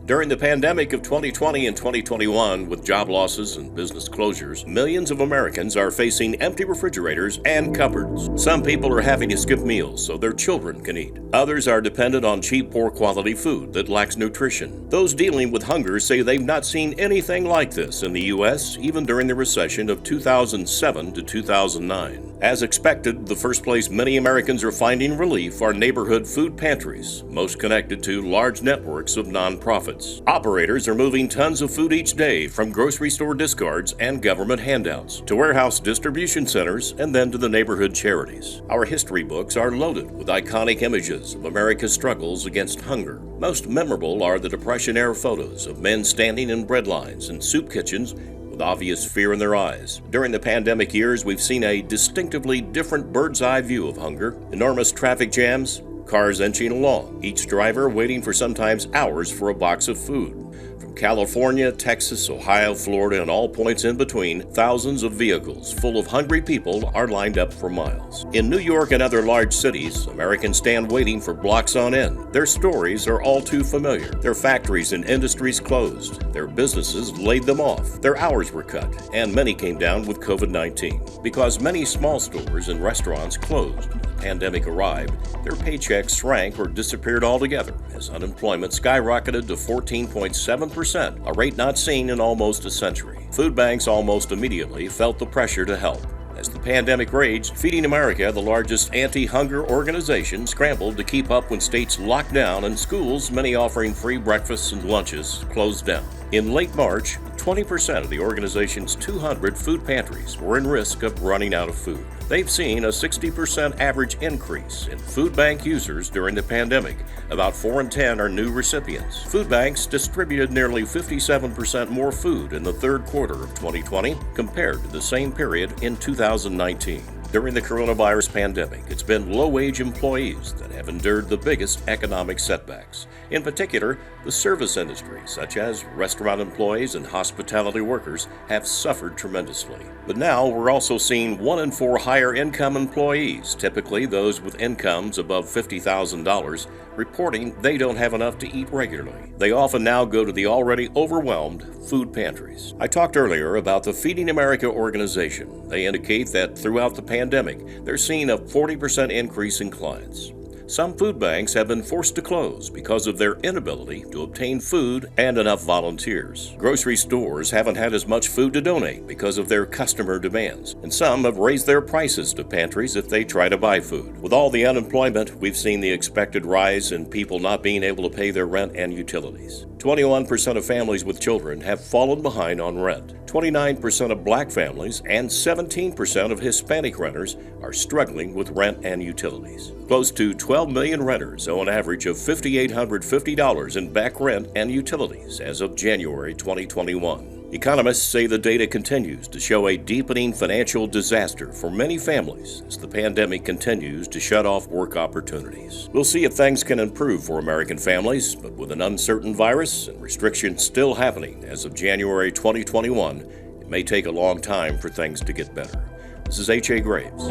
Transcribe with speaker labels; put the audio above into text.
Speaker 1: During the pandemic of 2020 and 2021, with job losses and business closures, millions of Americans are facing empty refrigerators and cupboards. Some people are having to skip meals so their children can eat. Others are dependent on cheap, poor-quality food that lacks nutrition. Those dealing with hunger say they've not seen anything like this in the U.S., even during the recession of 2007 to 2009. As expected, the first place many Americans are finding relief are neighborhood food pantries, most connected to large networks of nonprofits. Operators are moving tons of food each day from grocery store discards and government handouts to warehouse distribution centers and then to the neighborhood charities. Our history books are loaded with iconic images of America's struggles against hunger. Most memorable are the Depression-era photos of men standing in breadlines and soup kitchens with obvious fear in their eyes. During the pandemic years, we've seen a distinctively different bird's-eye view of hunger. Enormous traffic jams, cars inching along, each driver waiting for sometimes hours for a box of food. From California, Texas, Ohio, Florida, and all points in between, thousands of vehicles full of hungry people are lined up for miles. In New York and other large cities, Americans stand waiting for blocks on end. Their stories are all too familiar. Their factories and industries closed. Their businesses laid them off. Their hours were cut, and many came down with COVID-19. Because many small stores and restaurants closed when the pandemic arrived, their paychecks shrank or disappeared altogether as unemployment skyrocketed to 14.7%, a rate not seen in almost a century. Food banks almost immediately felt the pressure to help. As the pandemic raged, Feeding America, the largest anti-hunger organization, scrambled to keep up when states locked down and schools, many offering free breakfasts and lunches, closed down. In late March, 20% of the organization's 200 food pantries were in risk of running out of food. They've seen a 60% average increase in food bank users during the pandemic. About 4 in 10 are new recipients. Food banks distributed nearly 57% more food in the third quarter of 2020 compared to the same period in 2019. During the coronavirus pandemic, it's been low-wage employees that have endured the biggest economic setbacks. In particular, the service industry, such as restaurant employees and hospitality workers, have suffered tremendously. But now we're also seeing 1 in 4 higher-income employees, typically those with incomes above $50,000, reporting they don't have enough to eat regularly. They often now go to the already overwhelmed food pantries. I talked earlier about the Feeding America organization. They indicate that throughout the pandemic, they're seeing a 40% increase in clients. Some food banks have been forced to close because of their inability to obtain food and enough volunteers. Grocery stores haven't had as much food to donate because of their customer demands, and some have raised their prices to pantries if they try to buy food. With all the unemployment, we've seen the expected rise in people not being able to pay their rent and utilities. 21% of families with children have fallen behind on rent. 29% of black families and 17% of Hispanic renters are struggling with rent and utilities. Close to 12 million renters owe an average of $5,850 in back rent and utilities as of January 2021. Economists say the data continues to show a deepening financial disaster for many families as the pandemic continues to shut off work opportunities. We'll see if things can improve for American families, but with an uncertain virus and restrictions still happening as of January 2021, it may take a long time for things to get better. This is H.A. Graves.